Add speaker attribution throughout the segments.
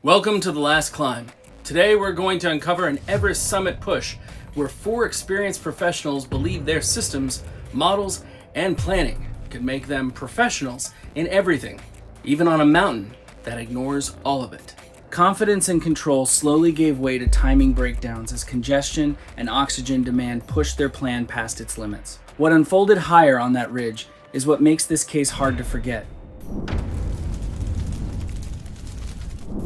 Speaker 1: Welcome to The Last Climb. Today we're going to uncover an Everest summit push where 4 experienced professionals believe their systems, models, and planning could make them professionals in everything, even on a mountain that ignores all of it. Confidence and control slowly gave way to timing breakdowns as congestion and oxygen demand pushed their plan past its limits. What unfolded higher on that ridge is what makes this case hard to forget.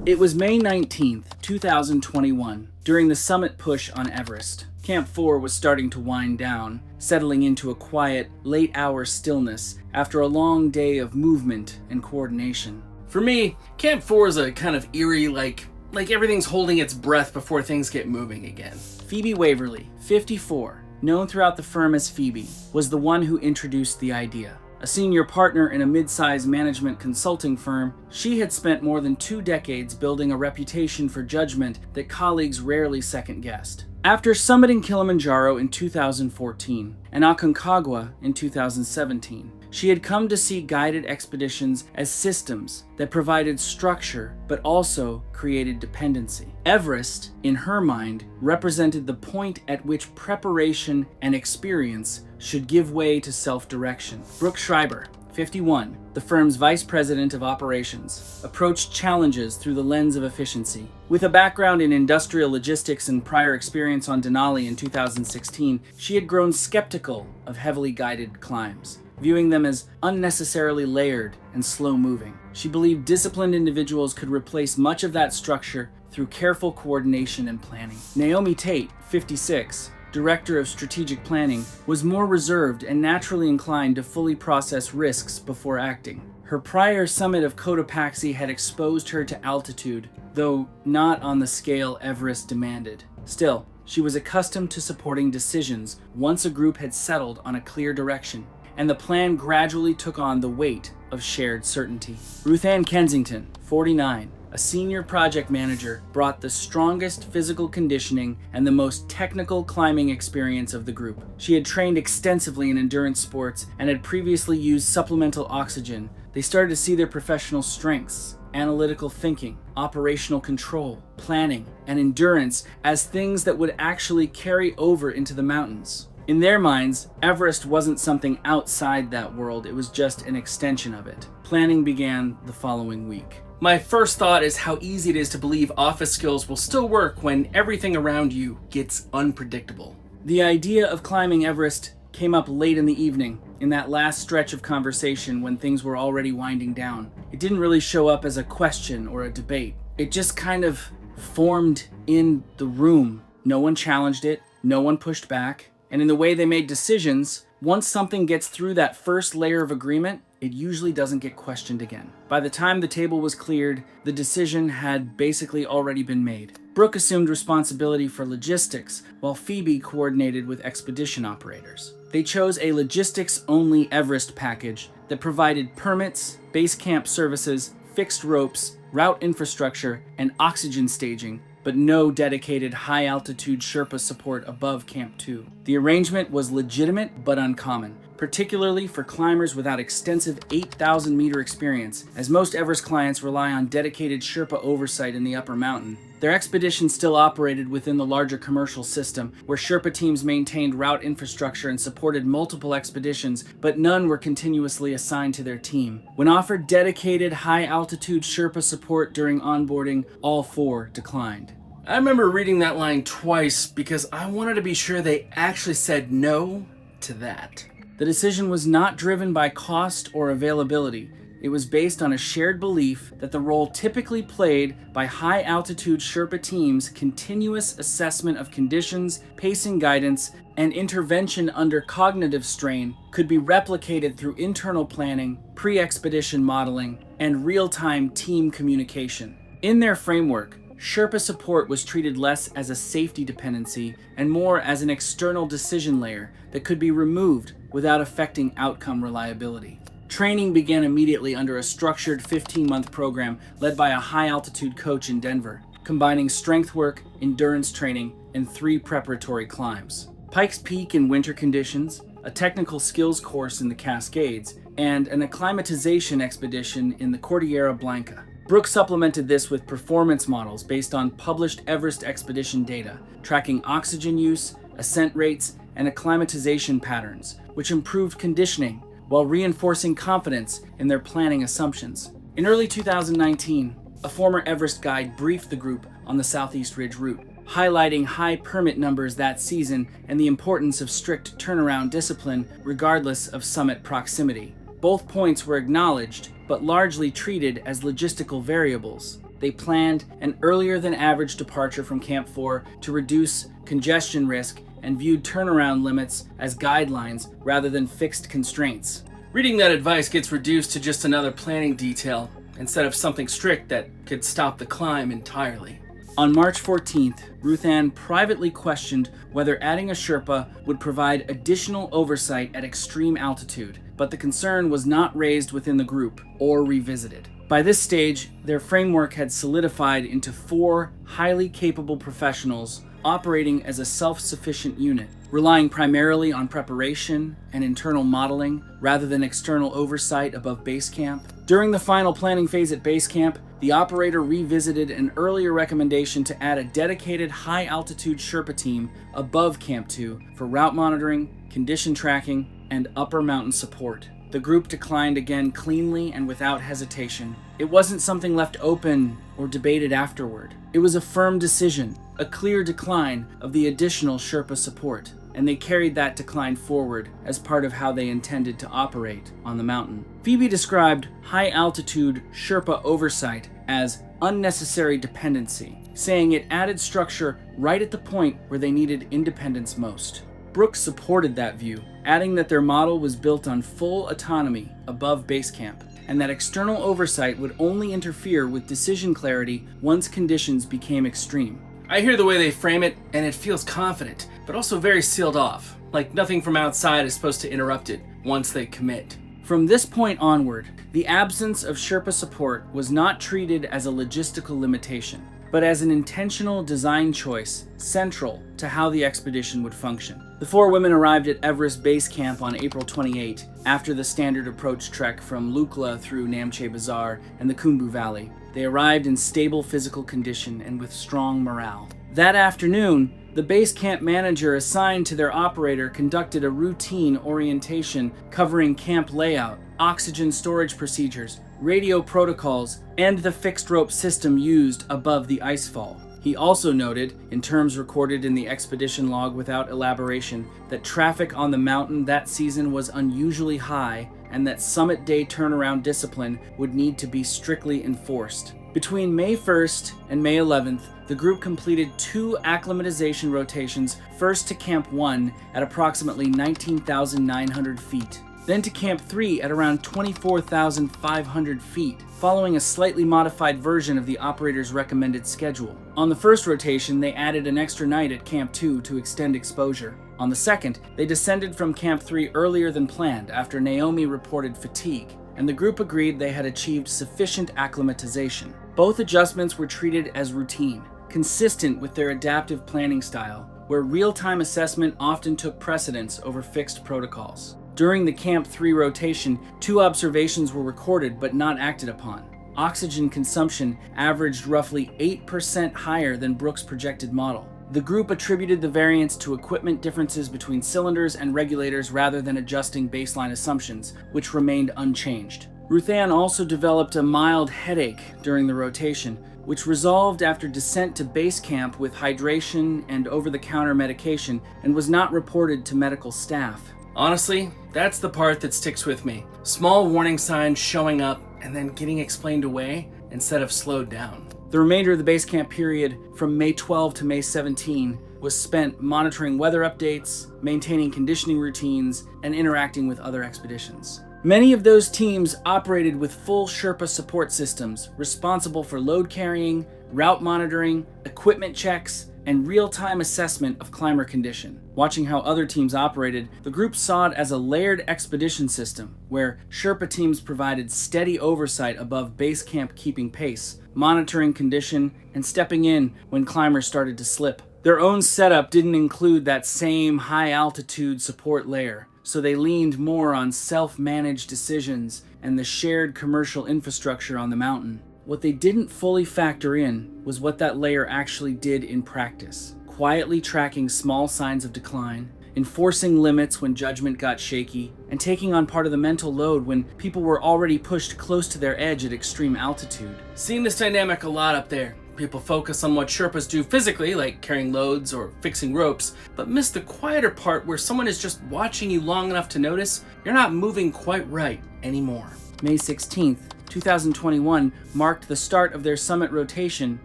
Speaker 1: It was May 19th, 2021, during the summit push on Everest. Camp 4 was starting to wind down, settling into a quiet, late-hour stillness after a long day of movement and coordination. For me, Camp 4 is a kind of eerie, like everything's holding its breath before things get moving again. Phoebe Waverly, 54, known throughout the firm as Phoebe, was the one who introduced the idea. A senior partner in a mid-size management consulting firm, she had spent more than 2 decades building a reputation for judgment that colleagues rarely second-guessed. After summiting Kilimanjaro in 2014 and Aconcagua in 2017, she had come to see guided expeditions as systems that provided structure but also created dependency. Everest, in her mind, represented the point at which preparation and experience should give way to self-direction. Brooke Schreiber, 51, the firm's vice president of operations, approached challenges through the lens of efficiency. With a background in industrial logistics and prior experience on Denali in 2016, she had grown skeptical of heavily guided climbs, viewing them as unnecessarily layered and slow-moving. She believed disciplined individuals could replace much of that structure through careful coordination and planning. Naomi Tate, 56, Director of Strategic Planning, was more reserved and naturally inclined to fully process risks before acting. Her prior summit of Cotopaxi had exposed her to altitude, though not on the scale Everest demanded. Still, she was accustomed to supporting decisions once a group had settled on a clear direction, and the plan gradually took on the weight of shared certainty. Ruth Ann Kensington, 49, a senior project manager, brought the strongest physical conditioning and the most technical climbing experience of the group. She had trained extensively in endurance sports and had previously used supplemental oxygen. They started to see their professional strengths, analytical thinking, operational control, planning, and endurance as things that would actually carry over into the mountains. In their minds, Everest wasn't something outside that world, it was just an extension of it. Planning began the following week. My first thought is how easy it is to believe office skills will still work when everything around you gets unpredictable. The idea of climbing Everest came up late in the evening, in that last stretch of conversation when things were already winding down. It didn't really show up as a question or a debate. It just kind of formed in the room. No one challenged it, no one pushed back, and in the way they made decisions, once something gets through that first layer of agreement, it usually doesn't get questioned again. By the time the table was cleared, the decision had basically already been made. Brooke assumed responsibility for logistics, while Phoebe coordinated with expedition operators. They chose a logistics-only Everest package that provided permits, base camp services, fixed ropes, route infrastructure, and oxygen staging, but no dedicated high-altitude Sherpa support above Camp 2. The arrangement was legitimate but uncommon, particularly for climbers without extensive 8,000-meter experience, as most Everest clients rely on dedicated Sherpa oversight in the upper mountain. Their expedition still operated within the larger commercial system, where Sherpa teams maintained route infrastructure and supported multiple expeditions, but none were continuously assigned to their team. When offered dedicated high-altitude Sherpa support during onboarding, all 4 declined. I remember reading that line twice because I wanted to be sure they actually said no to that. The decision was not driven by cost or availability. It was based on a shared belief that the role typically played by high-altitude Sherpa teams' continuous assessment of conditions, pacing guidance, and intervention under cognitive strain could be replicated through internal planning, pre-expedition modeling, and real-time team communication. In their framework, Sherpa support was treated less as a safety dependency and more as an external decision layer that could be removed without affecting outcome reliability. Training began immediately under a structured 15-month program led by a high-altitude coach in Denver, combining strength work, endurance training, and 3 preparatory climbs. Pikes Peak in winter conditions, a technical skills course in the Cascades, and an acclimatization expedition in the Cordillera Blanca. Brooks supplemented this with performance models based on published Everest expedition data, tracking oxygen use, ascent rates, and acclimatization patterns, which improved conditioning while reinforcing confidence in their planning assumptions. In early 2019, a former Everest guide briefed the group on the Southeast Ridge route, highlighting high permit numbers that season and the importance of strict turnaround discipline regardless of summit proximity. Both points were acknowledged, but largely treated as logistical variables. They planned an earlier than average departure from Camp 4 to reduce congestion risk and viewed turnaround limits as guidelines rather than fixed constraints. Reading that advice gets reduced to just another planning detail instead of something strict that could stop the climb entirely. On March 14th, Ruthann privately questioned whether adding a Sherpa would provide additional oversight at extreme altitude, but the concern was not raised within the group or revisited. By this stage, their framework had solidified into 4 highly capable professionals operating as a self-sufficient unit, relying primarily on preparation and internal modeling rather than external oversight above base camp. During the final planning phase at base camp, the operator revisited an earlier recommendation to add a dedicated high-altitude Sherpa team above Camp 2 for route monitoring, condition tracking, and upper mountain support. The group declined again cleanly and without hesitation. It wasn't something left open or debated afterward. It was a firm decision, a clear decline of the additional Sherpa support, and they carried that decline forward as part of how they intended to operate on the mountain. Phoebe described high-altitude Sherpa oversight as unnecessary dependency, saying it added structure right at the point where they needed independence most. Brooks supported that view, adding that their model was built on full autonomy above base camp, and that external oversight would only interfere with decision clarity once conditions became extreme. I hear the way they frame it, and it feels confident, but also very sealed off, like nothing from outside is supposed to interrupt it once they commit. From this point onward, the absence of Sherpa support was not treated as a logistical limitation, but as an intentional design choice central to how the expedition would function. The 4 women arrived at Everest Base Camp on April 28, after the standard approach trek from Lukla through Namche Bazaar and the Khumbu Valley. They arrived in stable physical condition and with strong morale. That afternoon, the base camp manager assigned to their operator conducted a routine orientation covering camp layout, oxygen storage procedures, radio protocols, and the fixed rope system used above the icefall. He also noted, in terms recorded in the expedition log without elaboration, that traffic on the mountain that season was unusually high and that summit day turnaround discipline would need to be strictly enforced. Between May 1st and May 11th, the group completed 2 acclimatization rotations, first to Camp 1 at approximately 19,900 feet, then to Camp 3 at around 24,500 feet, following a slightly modified version of the operator's recommended schedule. On the first rotation, they added an extra night at Camp 2 to extend exposure. On the second, they descended from Camp 3 earlier than planned after Naomi reported fatigue, and the group agreed they had achieved sufficient acclimatization. Both adjustments were treated as routine, consistent with their adaptive planning style, where real-time assessment often took precedence over fixed protocols. During the Camp 3 rotation, 2 observations were recorded but not acted upon. Oxygen consumption averaged roughly 8% higher than Brooks' projected model. The group attributed the variance to equipment differences between cylinders and regulators rather than adjusting baseline assumptions, which remained unchanged. Ruthann also developed a mild headache during the rotation, which resolved after descent to base camp with hydration and over-the-counter medication and was not reported to medical staff. Honestly, that's the part that sticks with me. Small warning signs showing up and then getting explained away instead of slowed down. The remainder of the base camp period from May 12 to May 17 was spent monitoring weather updates, maintaining conditioning routines, and interacting with other expeditions. Many of those teams operated with full Sherpa support systems responsible for load carrying, route monitoring, equipment checks, and real-time assessment of climber condition. Watching how other teams operated, the group saw it as a layered expedition system, where Sherpa teams provided steady oversight above base camp, keeping pace, monitoring condition, and stepping in when climbers started to slip. Their own setup didn't include that same high-altitude support layer, so they leaned more on self-managed decisions and the shared commercial infrastructure on the mountain. What they didn't fully factor in was what that layer actually did in practice, quietly tracking small signs of decline, enforcing limits when judgment got shaky, and taking on part of the mental load when people were already pushed close to their edge at extreme altitude. Seeing this dynamic a lot up there. People focus on what Sherpas do physically, like carrying loads or fixing ropes, but miss the quieter part where someone is just watching you long enough to notice you're not moving quite right anymore. May 16th, 2021 marked the start of their summit rotation.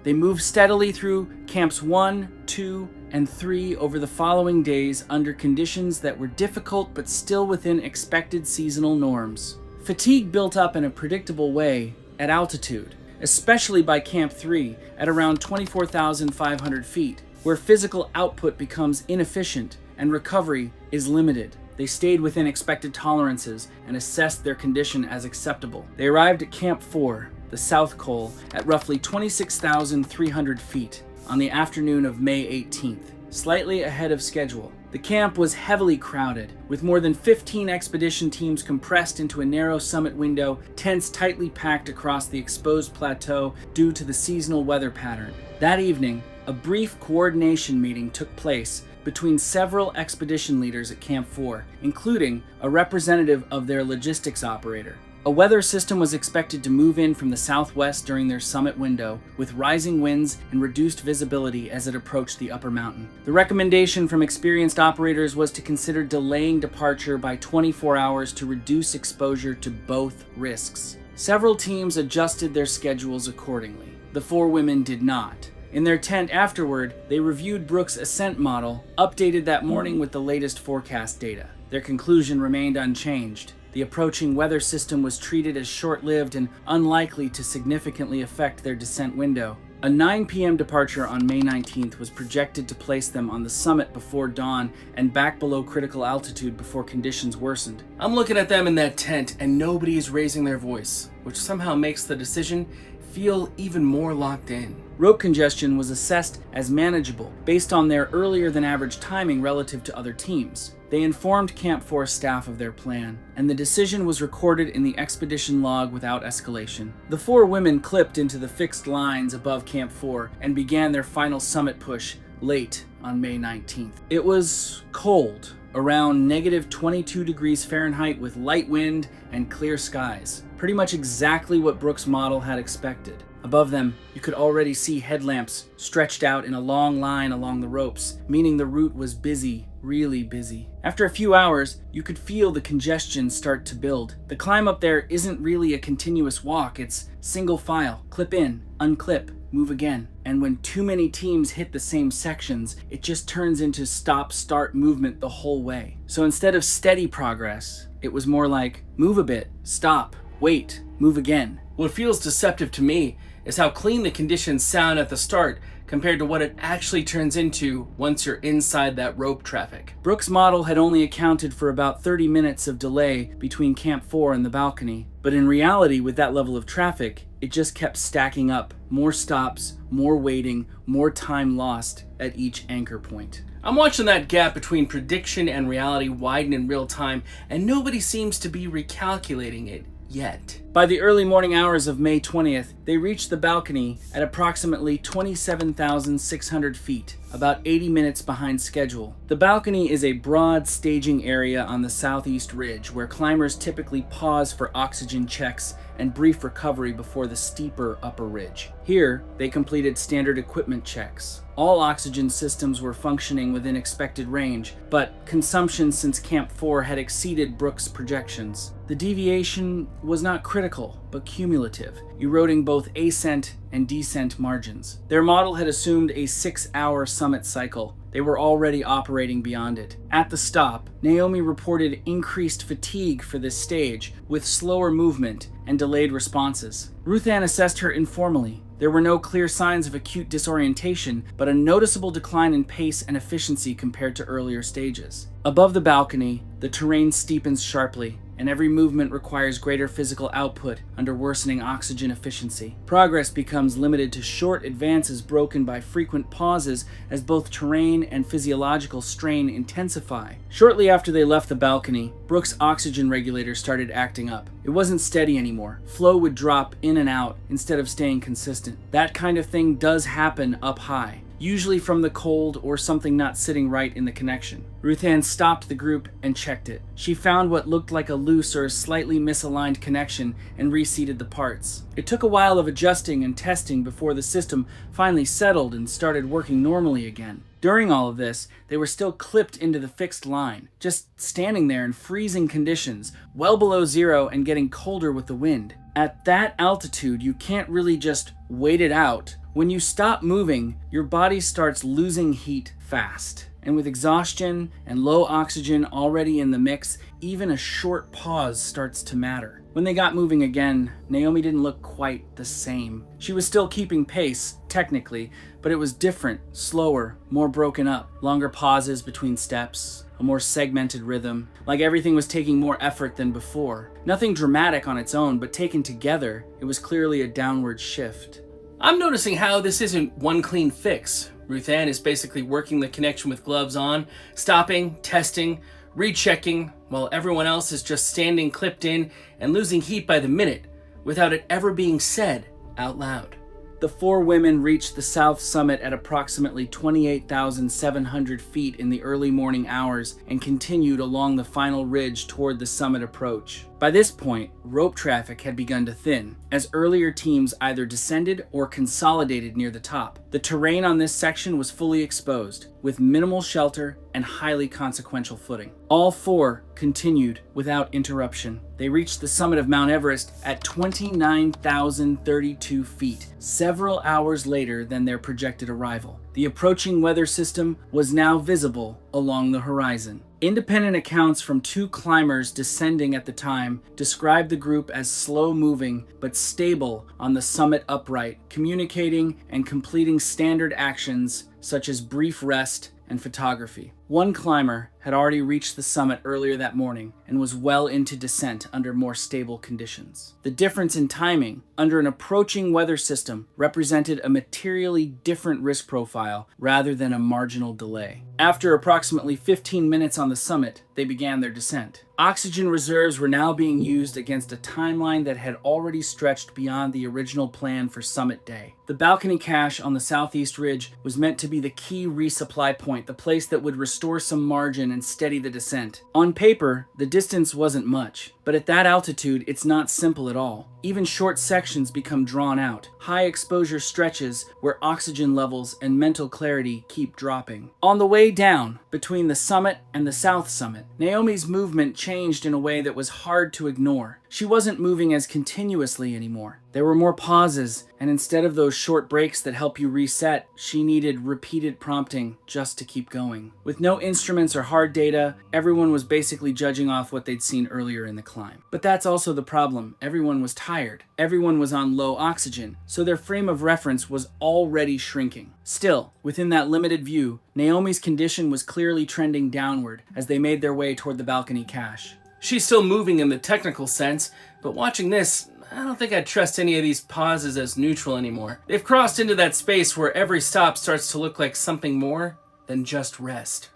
Speaker 1: They moved steadily through camps 1, 2, and 3 over the following days under conditions that were difficult but still within expected seasonal norms. Fatigue built up in a predictable way at altitude, especially by Camp 3 at around 24,500 feet, where physical output becomes inefficient and recovery is limited. They stayed within expected tolerances and assessed their condition as acceptable. They arrived at Camp 4, the South Col, at roughly 26,300 feet on the afternoon of May 18th, slightly ahead of schedule. The camp was heavily crowded, with more than 15 expedition teams compressed into a narrow summit window, tents tightly packed across the exposed plateau due to the seasonal weather pattern. That evening, a brief coordination meeting took place between several expedition leaders at Camp 4, including a representative of their logistics operator. A weather system was expected to move in from the southwest during their summit window, with rising winds and reduced visibility as it approached the upper mountain. The recommendation from experienced operators was to consider delaying departure by 24 hours to reduce exposure to both risks. Several teams adjusted their schedules accordingly. The 4 women did not. In their tent afterward, they reviewed Brooks' ascent model, updated that morning with the latest forecast data. Their conclusion remained unchanged. The approaching weather system was treated as short-lived and unlikely to significantly affect their descent window. A 9 p.m. departure on May 19th was projected to place them on the summit before dawn and back below critical altitude before conditions worsened. I'm looking at them in that tent and nobody is raising their voice, which somehow makes the decision feel even more locked in. Rope congestion was assessed as manageable based on their earlier than average timing relative to other teams. They informed Camp 4 staff of their plan, and the decision was recorded in the expedition log without escalation. The 4 women clipped into the fixed lines above Camp 4 and began their final summit push late on May 19th. It was cold, around negative 22 degrees Fahrenheit with light wind and clear skies. Pretty much exactly what Brooks' model had expected. Above them, you could already see headlamps stretched out in a long line along the ropes, meaning the route was busy, really busy. After a few hours, you could feel the congestion start to build. The climb up there isn't really a continuous walk, it's single file, clip in, unclip, move again. And when too many teams hit the same sections, it just turns into stop-start movement the whole way. So instead of steady progress, it was more like move a bit, stop, wait, move again. What feels deceptive to me is how clean the conditions sound at the start compared to what it actually turns into once you're inside that rope traffic. Brooks' model had only accounted for about 30 minutes of delay between Camp 4 and the balcony, but in reality, with that level of traffic, it just kept stacking up. More stops, more waiting, more time lost at each anchor point. I'm watching that gap between prediction and reality widen in real time, and nobody seems to be recalculating it yet. By the early morning hours of May 20th, they reached the balcony at approximately 27,600 feet, about 80 minutes behind schedule. The balcony is a broad staging area on the southeast ridge where climbers typically pause for oxygen checks and brief recovery before the steeper upper ridge. Here, they completed standard equipment checks. All oxygen systems were functioning within expected range, but consumption since Camp 4 had exceeded Brooks' projections. The deviation was not critical, but cumulative, eroding both ascent and descent margins. Their model had assumed a 6-hour summit cycle. They were already operating beyond it. At the stop, Naomi reported increased fatigue for this stage, with slower movement and delayed responses. Ruth Ann assessed her informally. There were no clear signs of acute disorientation, but a noticeable decline in pace and efficiency compared to earlier stages. Above the balcony, the terrain steepens sharply, and every movement requires greater physical output under worsening oxygen efficiency. Progress becomes limited to short advances broken by frequent pauses as both terrain and physiological strain intensify. Shortly after they left the balcony, Brooks' oxygen regulator started acting up. It wasn't steady anymore. Flow would drop in and out instead of staying consistent. That kind of thing does happen up high, usually from the cold or something not sitting right in the connection. Ruth Ann stopped the group and checked it. She found what looked like a loose or slightly misaligned connection and reseated the parts. It took a while of adjusting and testing before the system finally settled and started working normally again. During all of this, they were still clipped into the fixed line, just standing there in freezing conditions, well below zero and getting colder with the wind. At that altitude, you can't really just wait it out. When you stop moving, your body starts losing heat fast. And with exhaustion and low oxygen already in the mix, even a short pause starts to matter. When they got moving again, Naomi didn't look quite the same. She was still keeping pace, technically, but it was different, slower, more broken up. Longer pauses between steps, a more segmented rhythm, like everything was taking more effort than before. Nothing dramatic on its own, but taken together, it was clearly a downward shift.
Speaker 2: I'm noticing how this isn't one clean fix. Ruth Ann is basically working the connection with gloves on, stopping, testing, rechecking, while everyone else is just standing clipped in and losing heat by the minute, without it ever being said out loud.
Speaker 1: The four women reached the south summit at approximately 28,700 feet in the early morning hours and continued along the final ridge toward the summit approach. By this point, rope traffic had begun to thin, as earlier teams either descended or consolidated near the top. The terrain on this section was fully exposed, with minimal shelter and highly consequential footing. All four continued without interruption. They reached the summit of Mount Everest at 29,032 feet, several hours later than their projected arrival. The approaching weather system was now visible along the horizon. Independent accounts from two climbers descending at the time described the group as slow-moving but stable on the summit upright, communicating and completing standard actions such as brief rest and photography. One climber had already reached the summit earlier that morning and was well into descent under more stable conditions. The difference in timing under an approaching weather system represented a materially different risk profile rather than a marginal delay. After approximately 15 minutes on the summit, they began their descent. Oxygen reserves were now being used against a timeline that had already stretched beyond the original plan for summit day. The balcony cache on the southeast ridge was meant to be the key resupply point, the place that would restore some margin and steady the descent. On paper, the distance wasn't much, but at that altitude, it's not simple at all. Even short sections become drawn out, high exposure stretches where oxygen levels and mental clarity keep dropping. On the way down, between the summit and the south summit, Naomi's movement changed in a way that was hard to ignore. She wasn't moving as continuously anymore. There were more pauses, and instead of those short breaks that help you reset, she needed repeated prompting just to keep going. With no instruments or hard data, everyone was basically judging off what they'd seen earlier in the climb. But that's also the problem. Everyone was tired. Everyone was on low oxygen, so their frame of reference was already shrinking. Still, within that limited view, Naomi's condition was clearly trending downward as they made their way toward the balcony cache.
Speaker 2: She's still moving in the technical sense, but watching this, I don't think I'd trust any of these pauses as neutral anymore. They've crossed into that space where every stop starts to look like something more than just rest.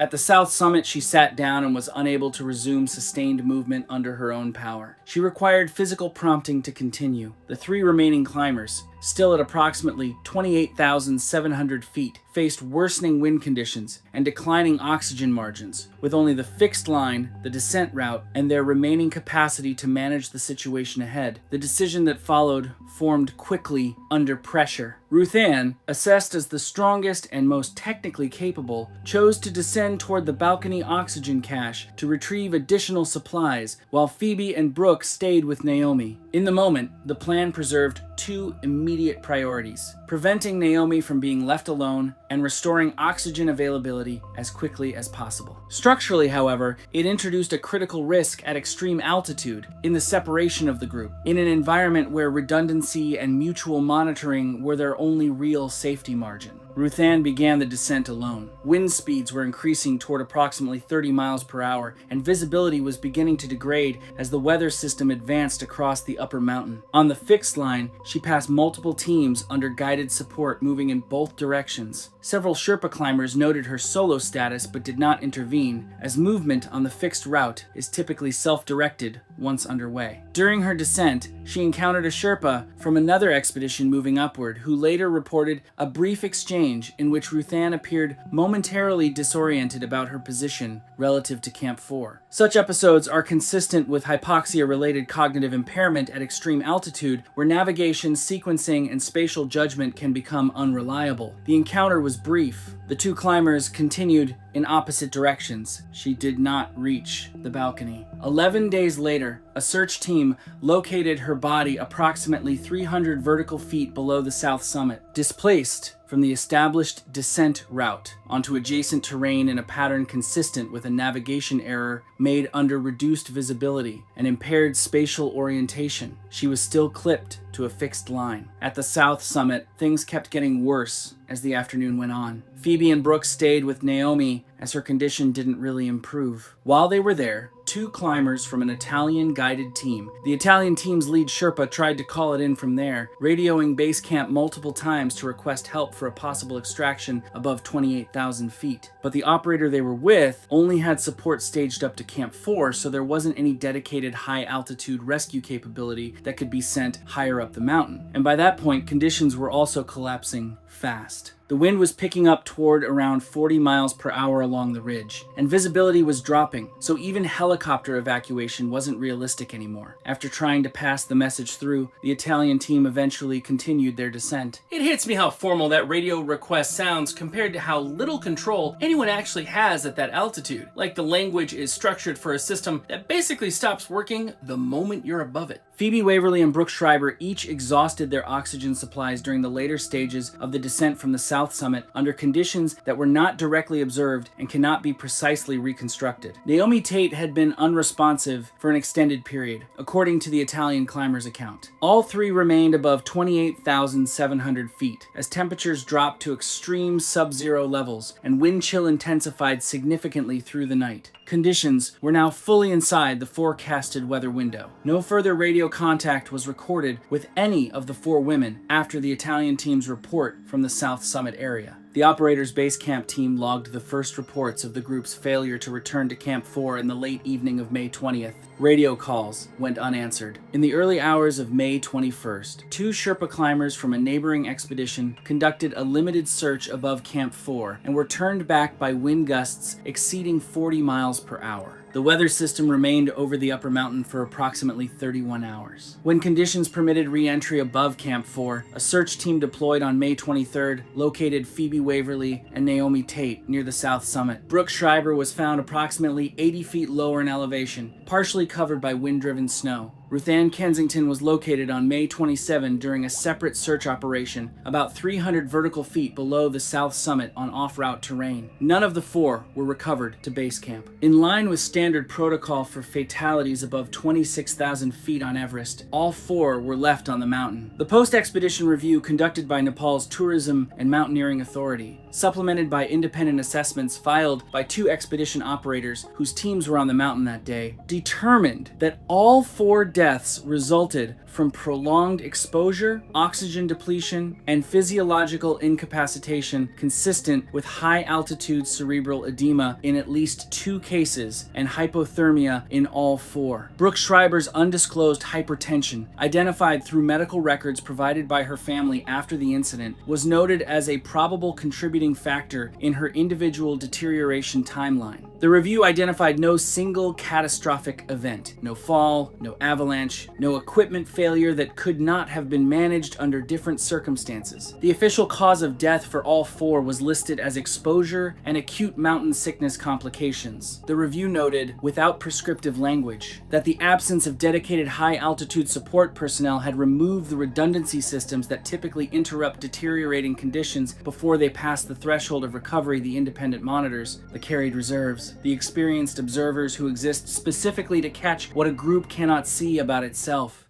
Speaker 1: At the south summit, she sat down and was unable to resume sustained movement under her own power. She required physical prompting to continue. The three remaining climbers, still at approximately 28,700 feet, faced worsening wind conditions and declining oxygen margins, with only the fixed line, the descent route, and their remaining capacity to manage the situation ahead. The decision that followed formed quickly under pressure. Ruth Ann, assessed as the strongest and most technically capable, chose to descend toward the balcony oxygen cache to retrieve additional supplies, while Phoebe and Brooke stayed with Naomi. In the moment, the plan preserved two immediate priorities: preventing Naomi from being left alone and restoring oxygen availability as quickly as possible. Structurally, however, it introduced a critical risk at extreme altitude in the separation of the group, in an environment where redundancy and mutual monitoring were their only real safety margin. Ruthann began the descent alone. Wind speeds were increasing toward approximately 30 miles per hour, and visibility was beginning to degrade as the weather system advanced across the upper mountain. On the fixed line, she passed multiple teams under guided support moving in both directions. Several Sherpa climbers noted her solo status but did not intervene, as movement on the fixed route is typically self-directed once underway. During her descent, she encountered a Sherpa from another expedition moving upward, who later reported a brief exchange in which Ruthann appeared momentarily disoriented about her position relative to Camp 4. Such episodes are consistent with hypoxia-related cognitive impairment at extreme altitude, where navigation, sequencing, and spatial judgment can become unreliable. The encounter was brief. The two climbers continued in opposite directions. She did not reach the balcony. 11 days later, a search team located her body approximately 300 vertical feet below the south summit, displaced from the established descent route onto adjacent terrain in a pattern consistent with a navigation error made under reduced visibility and impaired spatial orientation. She was still clipped to a fixed line. At the south summit, things kept getting worse as the afternoon went on. Phoebe and Brooke stayed with Naomi as her condition didn't really improve. While they were there, two climbers from an Italian guided team. The Italian team's lead Sherpa tried to call it in from there, radioing base camp multiple times to request help for a possible extraction above 28,000 feet. But the operator they were with only had support staged up to Camp 4, so there wasn't any dedicated high-altitude rescue capability that could be sent higher up the mountain. And by that point, conditions were also collapsing fast. The wind was picking up toward around 40 miles per hour along the ridge, and visibility was dropping, so even helicopter evacuation wasn't realistic anymore. After trying to pass the message through, the Italian team eventually continued their descent.
Speaker 2: It hits me how formal that radio request sounds compared to how little control anyone actually has at that altitude. Like the language is structured for a system that basically stops working the moment you're above it.
Speaker 1: Phoebe Waverly and Brooke Schreiber each exhausted their oxygen supplies during the later stages of the descent from the south summit under conditions that were not directly observed and cannot be precisely reconstructed. Naomi Tate had been unresponsive for an extended period, according to the Italian climber's account. All three remained above 28,700 feet as temperatures dropped to extreme sub-zero levels and wind chill intensified significantly through the night. Conditions were now fully inside the forecasted weather window. No further radio contact was recorded with any of the four women after the Italian team's report from the South Summit area. The operator's base camp team logged the first reports of the group's failure to return to Camp 4 in the late evening of May 20th. Radio calls went unanswered. In the early hours of May 21st, two Sherpa climbers from a neighboring expedition conducted a limited search above Camp 4 and were turned back by wind gusts exceeding 40 miles per hour. The weather system remained over the upper mountain for approximately 31 hours. When conditions permitted re-entry above Camp 4, a search team deployed on May 23rd located Phoebe Waverly and Naomi Tate near the south summit. Brooke Schreiber was found approximately 80 feet lower in elevation, partially covered by wind-driven snow. Ruthann Kensington was located on May 27 during a separate search operation about 300 vertical feet below the south summit on off-route terrain. None of the four were recovered to base camp. In line with standard protocol for fatalities above 26,000 feet on Everest, all four were left on the mountain. The post-expedition review conducted by Nepal's Tourism and Mountaineering Authority, supplemented by independent assessments filed by two expedition operators whose teams were on the mountain that day, determined that all four deaths resulted from prolonged exposure, oxygen depletion, and physiological incapacitation consistent with high-altitude cerebral edema in at least 2 cases and hypothermia in all 4. Brooke Schreiber's undisclosed hypertension, identified through medical records provided by her family after the incident, was noted as a probable contributing factor in her individual deterioration timeline. The review identified no single catastrophic event, no fall, no avalanche, no equipment failure that could not have been managed under different circumstances. The official cause of death for all 4 was listed as exposure and acute mountain sickness complications. The review noted, without prescriptive language, that the absence of dedicated high-altitude support personnel had removed the redundancy systems that typically interrupt deteriorating conditions before they pass the threshold of recovery, the independent monitors, the carried reserves, the experienced observers who exist specifically to catch what a group cannot see about itself.